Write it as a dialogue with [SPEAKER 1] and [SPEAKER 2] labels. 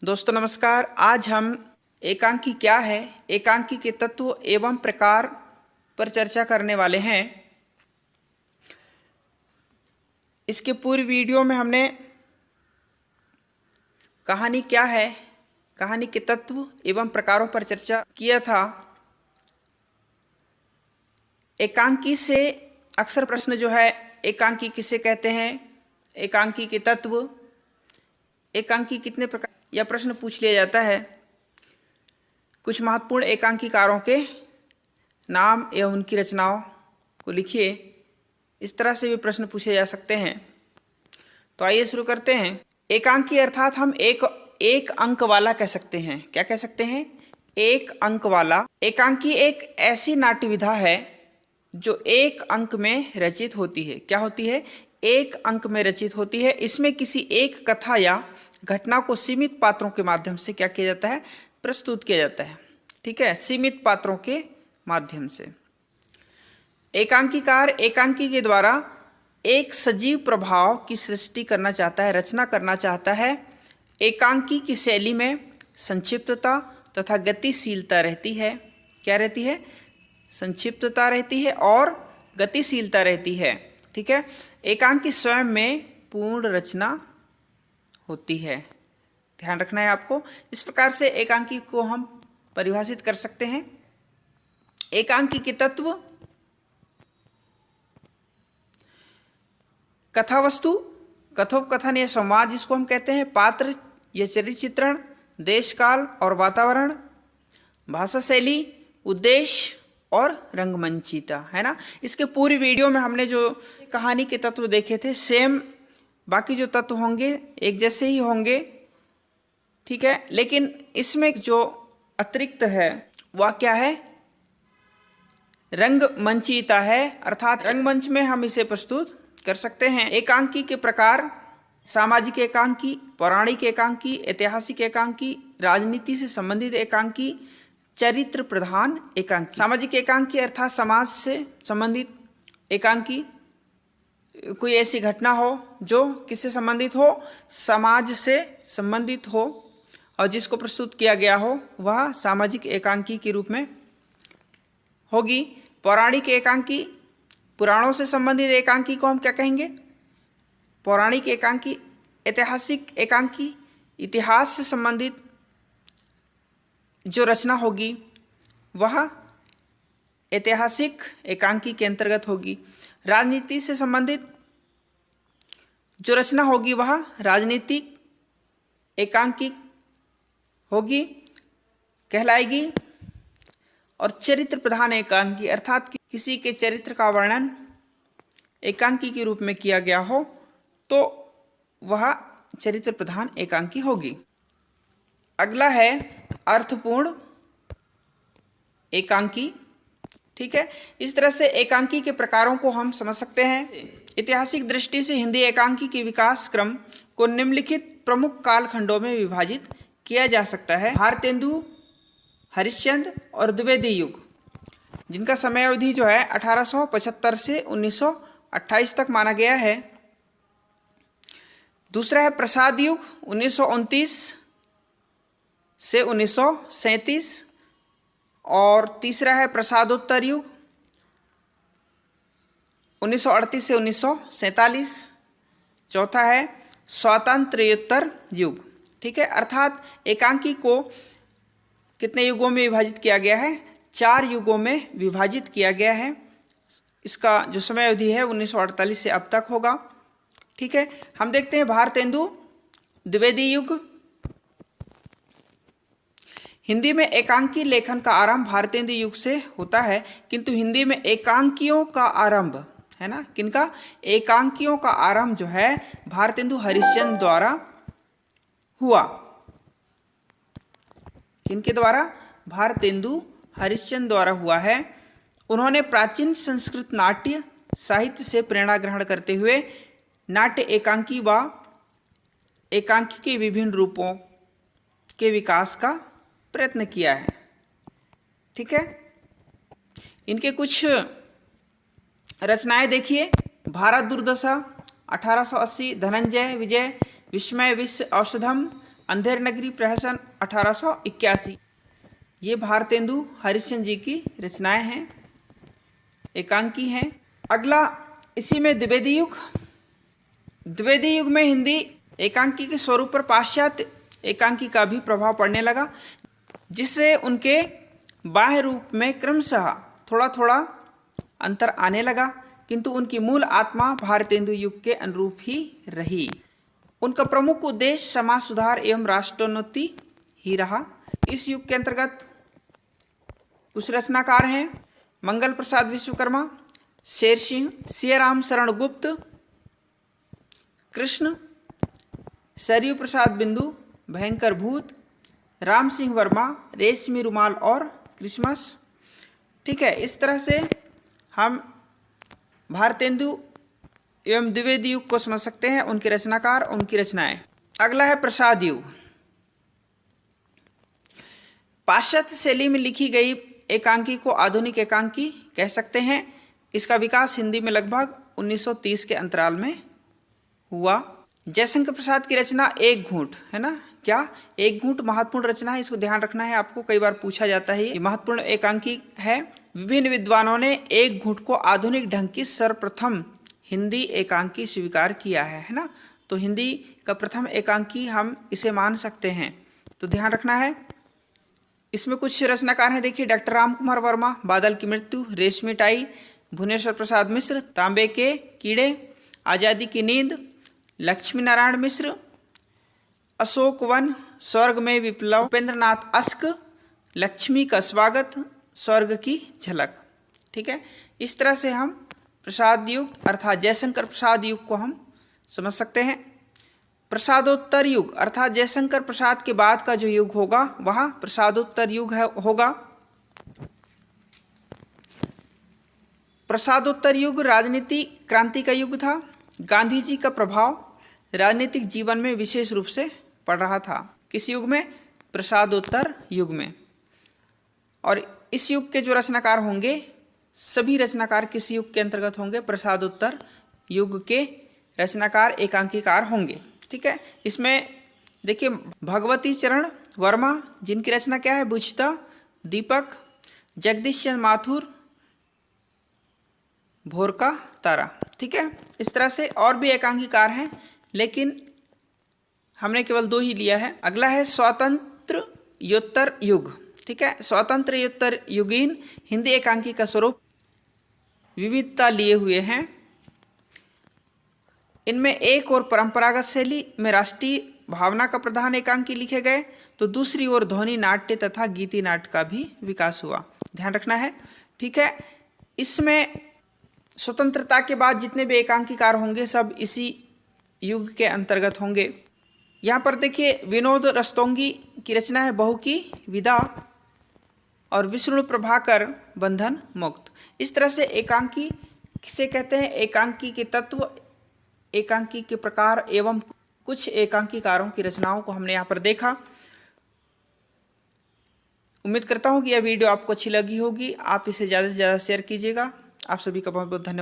[SPEAKER 1] दोस्तों नमस्कार। आज हम एकांकी क्या है, एकांकी के तत्व एवं प्रकार पर चर्चा करने वाले हैं। इसके पूर्व वीडियो में हमने कहानी क्या है, कहानी के तत्व एवं प्रकारों पर चर्चा किया था। एकांकी से अक्सर प्रश्न जो है, एकांकी किसे कहते हैं, एकांकी के तत्व, एकांकी कितने प्रकार, यह प्रश्न पूछ लिया जाता है। कुछ महत्वपूर्ण एकांकीकारों के नाम एवं उनकी रचनाओं को लिखिए, इस तरह से भी प्रश्न पूछे जा सकते हैं। तो आइए शुरू करते हैं। एकांकी अर्थात हम एक अंक वाला कह सकते हैं। क्या कह सकते हैं? एक अंक वाला। एकांकी एक ऐसी नाट्य विधा है जो एक अंक में रचित होती है। क्या होती है? एक अंक में रचित होती है। इसमें किसी एक कथा या घटना को सीमित पात्रों के माध्यम से क्या किया जाता है? प्रस्तुत किया जाता है। ठीक है, सीमित पात्रों के माध्यम से। एकांकीकार एकांकी के द्वारा एक सजीव प्रभाव की सृष्टि करना चाहता है, रचना करना चाहता है। एकांकी की शैली में संक्षिप्तता तथा गतिशीलता रहती है। क्या रहती है? संक्षिप्तता रहती है और गतिशीलता रहती है। ठीक है, एकांकी स्वयं में पूर्ण रचना होती है। ध्यान रखना है आपको। इस प्रकार से एकांकी को हम परिभाषित कर सकते हैं। एकांकी के तत्व: कथावस्तु, कथोपकथन या संवाद जिसको हम कहते हैं, पात्र या चरित्र चित्रण, देश काल और वातावरण, भाषा शैली, उद्देश्य और रंगमंचिता, है ना। इसके पूरी वीडियो में हमने जो कहानी के तत्व देखे थे, सेम बाकी जो तत्व होंगे एक जैसे ही होंगे। ठीक है, लेकिन इसमें जो अतिरिक्त है वह क्या है? रंगमंचिता है, अर्थात रंगमंच में हम इसे प्रस्तुत कर सकते हैं। एकांकी के प्रकार: सामाजिक एकांकी, पौराणिक एकांकी, ऐतिहासिक एकांकी, राजनीति से संबंधित एकांकी, चरित्र प्रधान एकांकी। सामाजिक एकांकी अर्थात समाज से संबंधित एकांकी। कोई ऐसी घटना हो जो किससे संबंधित हो? समाज से संबंधित हो और जिसको प्रस्तुत किया गया हो, वह सामाजिक एकांकी के रूप में होगी। पौराणिक एकांकी, पुराणों से संबंधित एकांकी को हम क्या कहेंगे? पौराणिक एकांकी। ऐतिहासिक एकांकी, इतिहास से संबंधित जो रचना होगी वह ऐतिहासिक एकांकी के अंतर्गत होगी। राजनीति से संबंधित जो रचना होगी वह राजनीतिक एकांकी होगी, कहलाएगी। और चरित्र प्रधान एकांकी अर्थात किसी के चरित्र का वर्णन एकांकी के रूप में किया गया हो तो वह चरित्र प्रधान एकांकी होगी। अगला है अर्थपूर्ण एकांकी। ठीक है, इस तरह से एकांकी के प्रकारों को हम समझ सकते हैं। ऐतिहासिक दृष्टि से हिंदी एकांकी के विकास क्रम को निम्नलिखित प्रमुख कालखंडों में विभाजित किया जा सकता है। भारतेंदु, हरिश्चंद्र और द्विवेदी युग, जिनका समय अवधि जो है 1875 से 1928 तक माना गया है। दूसरा है प्रसाद युग, 1929 से 1937। और तीसरा है प्रसादोत्तर युग, 1938 से 1947। चौथा है स्वातंत्र्योत्तर युग। ठीक है, अर्थात एकांकी को कितने युगों में विभाजित किया गया है? 4 युगों में विभाजित किया गया है। इसका जो समय अवधि है 1948 से अब तक होगा। ठीक है, हम देखते हैं भारतेंदु द्विवेदी युग। हिंदी में एकांकी लेखन का आरंभ भारतेंदु युग से होता है, किंतु हिंदी में एकांकियों का आरंभ, है ना, किनका? एकांकियों का आरंभ जो है भारतेंदु हरिश्चंद्र द्वारा हुआ। किनके द्वारा? भारतेंदु हरिश्चंद्र द्वारा हुआ है। उन्होंने प्राचीन संस्कृत नाट्य साहित्य से प्रेरणा ग्रहण करते हुए नाट्य एकांकी व एकांकी के विभिन्न रूपों के विकास का प्रयत्न किया है। ठीक है, इनके कुछ रचनाएं देखिए। भारत दुर्दशा 1880, धनंजय विजय, विस्मय विश्व औषधम, अंधेर नगरी प्रहसन 1881। ये भारतेंदु हरिश्चंद्र जी की रचनाएं हैं, एकांकी हैं। अगला इसी में द्विवेदी युग। द्विवेदी युग में हिंदी एकांकी के स्वरूप पर पाश्चात्य एकांकी का भी प्रभाव पड़ने लगा, जिससे उनके बाह्य रूप में क्रमशः थोड़ा थोड़ा अंतर आने लगा, किंतु उनकी मूल आत्मा भारतेंदु युग के अनुरूप ही रही। उनका प्रमुख उद्देश्य समाज सुधार एवं राष्ट्रोन्नति ही रहा। इस युग के अंतर्गत कुछ रचनाकार हैं: मंगल प्रसाद विश्वकर्मा, शेर सिंह, सियाराम शरण गुप्त, कृष्ण, सरयू प्रसाद बिंदु, भयंकर भूत, राम सिंह वर्मा, रेशमी रुमाल और क्रिसमस। ठीक है, इस तरह से हम भारतेंदु एवं द्विवेदी युग को समझ सकते हैं, उनके रचनाकार, उनकी रचनाएं। अगला है प्रसाद युग। पाश्चात्य शैली में लिखी गई एकांकी को आधुनिक एकांकी कह सकते हैं। इसका विकास हिंदी में लगभग 1930 के अंतराल में हुआ। जयशंकर प्रसाद की रचना एक घूंट है ना, क्या एक घूंट महत्वपूर्ण रचना है, इसको ध्यान रखना है आपको, कई बार पूछा जाता है। ये महत्वपूर्ण एकांकी है। विभिन्न विद्वानों ने एक घूंट को आधुनिक ढंग की सर्वप्रथम हिंदी एकांकी स्वीकार किया है ना, तो हिंदी का प्रथम एकांकी हम इसे मान सकते हैं, तो ध्यान रखना है। इसमें कुछ रचनाकार हैं, देखिए डॉक्टर राम कुमार वर्मा, बादल की मृत्यु, रेशमी टाई, भुवनेश्वर प्रसाद मिश्र, तांबे के कीड़े, आज़ादी की नींद, लक्ष्मी नारायण मिश्र, अशोक वन, स्वर्ग में विप्लव, उपेंद्र नाथ अस्क, लक्ष्मी का स्वागत, स्वर्ग की झलक। ठीक है, इस तरह से हम प्रसाद युग अर्थात जयशंकर प्रसाद युग को हम समझ सकते हैं। प्रसादोत्तर युग अर्थात जयशंकर प्रसाद के बाद का जो युग होगा वह प्रसादोत्तर युग होगा। प्रसादोत्तर युग राजनीति क्रांति का युग था। गांधी जी का प्रभाव राजनीतिक जीवन में विशेष रूप से पड़ रहा था। किस युग में? प्रसादोत्तर युग में। और इस युग के जो रचनाकार होंगे, सभी रचनाकार किस युग के अंतर्गत होंगे? प्रसादोत्तर युग के रचनाकार एकांकीकार होंगे। ठीक है, इसमें देखिए भगवती चरण वर्मा, जिनकी रचना क्या है? बुझता, दीपक, जगदीश चंद्र माथुर, भोर का तारा। ठीक है, इस तरह से और भी एकांकीकार हैं, लेकिन हमने केवल 2 ही लिया है। अगला है स्वतंत्र योत्तर युग। ठीक है, स्वतंत्र योत्तर युगीन हिंदी एकांकी का स्वरूप विविधता लिए हुए हैं। इनमें एक और परंपरागत शैली में राष्ट्रीय भावना का प्रधान एकांकी लिखे गए, तो दूसरी ओर ध्वनि नाट्य तथा गीति नाट्य का भी विकास हुआ। ध्यान रखना है। ठीक है, इसमें स्वतंत्रता के बाद जितने भी एकांकीकार होंगे सब इसी युग के अंतर्गत होंगे। यहाँ पर देखिए विनोद रस्तोगी की रचना है बहू की विदा और विष्णु प्रभाकर बंधन मुक्त। इस तरह से एकांकी किसे कहते हैं? एकांकी के तत्व, एकांकी के प्रकार एवं कुछ एकांकीकारों की रचनाओं को हमने यहाँ पर देखा। उम्मीद करता हूँ कि यह वीडियो आपको अच्छी लगी होगी। आप इसे ज़्यादा से ज़्यादा शेयर कीजिएगा। आप सभी का बहुत बहुत धन्यवाद।